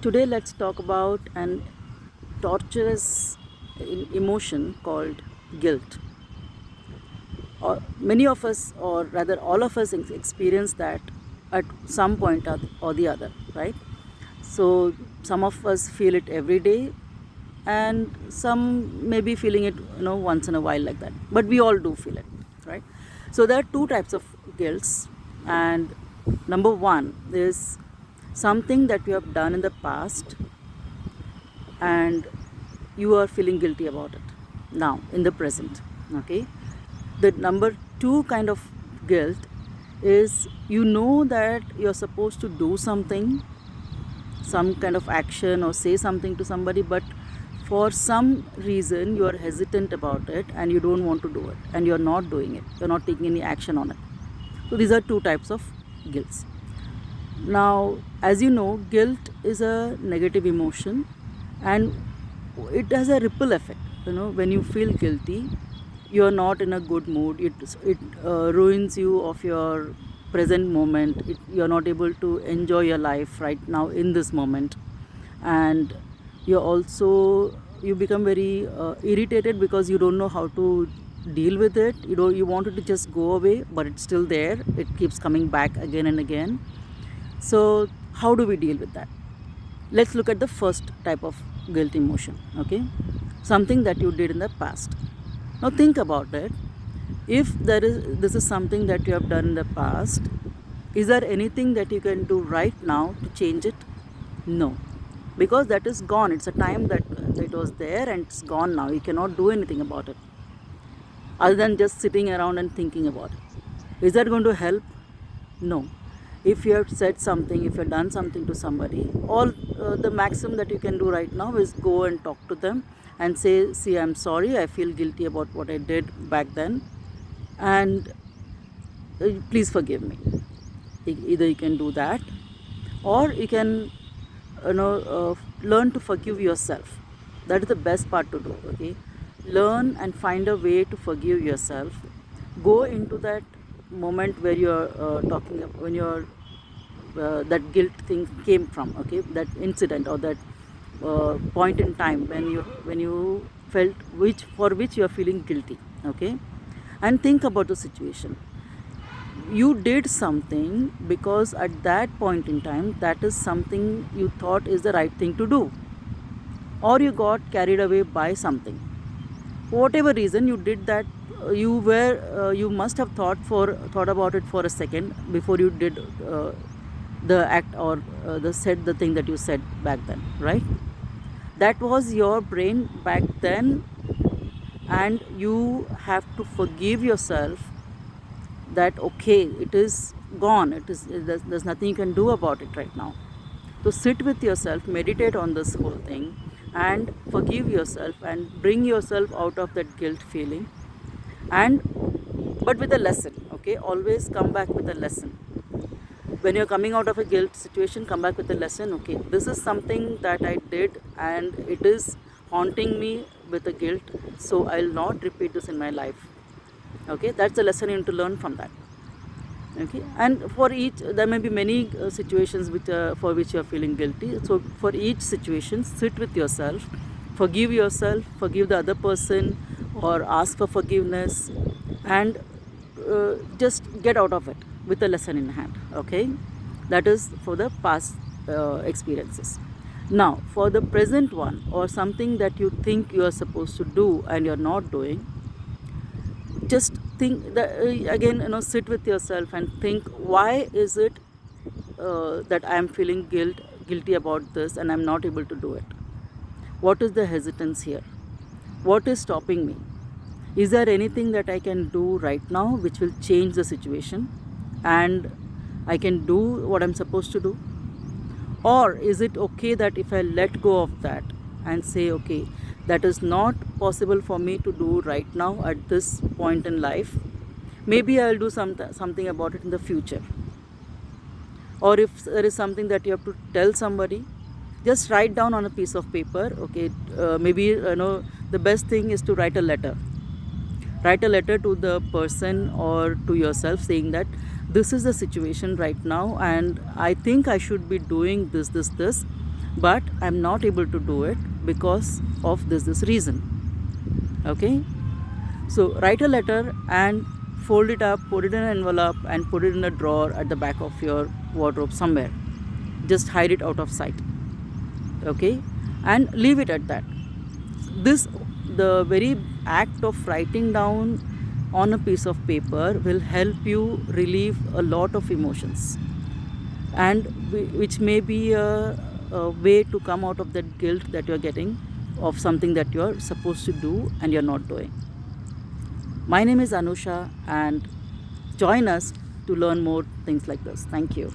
Today, let's talk about an torturous emotion called guilt. Many of us, or rather, all of us, experience that at some point or the other, right? So, some of us feel it every day, and some may be feeling it, once in a while like that. But we all do feel it, right? So, there are two types of guilts, and number one is something that you have done in the past and you are feeling guilty about it now in the present. Okay, the number two kind of guilt is that you're supposed to do something, some kind of action, or say something to somebody, but for some reason you are hesitant about it and you don't want to do it and you're not doing it, you're not taking any action on it. So these are two types of guilts. Now, as you know, guilt is a negative emotion and it has a ripple effect. When you feel guilty, you're not in a good mood. It ruins you of your present moment. You're not able to enjoy your life right now in this moment, and you become very irritated because you don't know how to deal with it. You want it to just go away, but it's still there. It keeps coming back again and again. So how do we deal with that? Let's look at the first type of guilt emotion. Okay, something that you did in the past. Now think about it. If this is something that you have done in the past, is there anything that you can do right now to change it? No, because that is gone. It's a time that it was there and it's gone now. You cannot do anything about it other than just sitting around and thinking about it. Is that going to help? No. If you have said something, if you have done something to somebody, all the maximum that you can do right now is go and talk to them and say, see, I'm sorry, I feel guilty about what I did back then, and please forgive me. Either you can do that, or you can learn to forgive yourself. That is the best part to do. Okay, learn and find a way to forgive yourself. Go into that moment where you're talking when you're that guilt thing came from. Okay, that incident or that point in time when you felt which you are feeling guilty. Okay, and think about the situation. You did something because at that point in time that is something you thought is the right thing to do, or you got carried away by something. For whatever reason you did that, you must have thought about it for a second before you did the act, or the thing that you said back then, right? That was your brain back then, and you have to forgive yourself that okay, it is gone, there's nothing you can do about it right now. So sit with yourself, meditate on this whole thing, and forgive yourself and bring yourself out of that guilt feeling, and but with a lesson. Okay, always come back with a lesson. When you're coming out of a guilt situation, come back with a lesson. Okay, this is something that I did and it is haunting me with a guilt, so I'll not repeat this in my life. Okay, that's the lesson you need to learn from that. Okay, and for each, there may be many situations for which you are feeling guilty. So for each situation, sit with yourself, forgive the other person, or ask for forgiveness, and just get out of it with a lesson in hand. Okay, that is for the past experiences. Now for the present one, or something that you think you are supposed to do and you're not doing, just think that again, sit with yourself and think, why is it that I am feeling guilty about this and I'm not able to do it? What is the hesitance here? What is stopping me? Is there anything that I can do right now which will change the situation and I can do what I'm supposed to do? Or is it okay that if I let go of that and say, okay, that is not possible for me to do right now at this point in life, maybe I'll do something about it in the future. Or if there is something that you have to tell somebody, just write down on a piece of paper. Okay, maybe the best thing is to write a letter to the person or to yourself, saying that this is the situation right now and I think I should be doing this, but I'm not able to do it because of this reason. Okay, so write a letter and fold it up, put it in an envelope, and put it in a drawer at the back of your wardrobe somewhere. Just hide it out of sight. Okay, and leave it at that. This, the very act of writing down on a piece of paper will help you relieve a lot of emotions, and which may be a way to come out of that guilt that you're getting of something that you're supposed to do and you're not doing. My name is Anusha, and join us to learn more things like this. Thank you.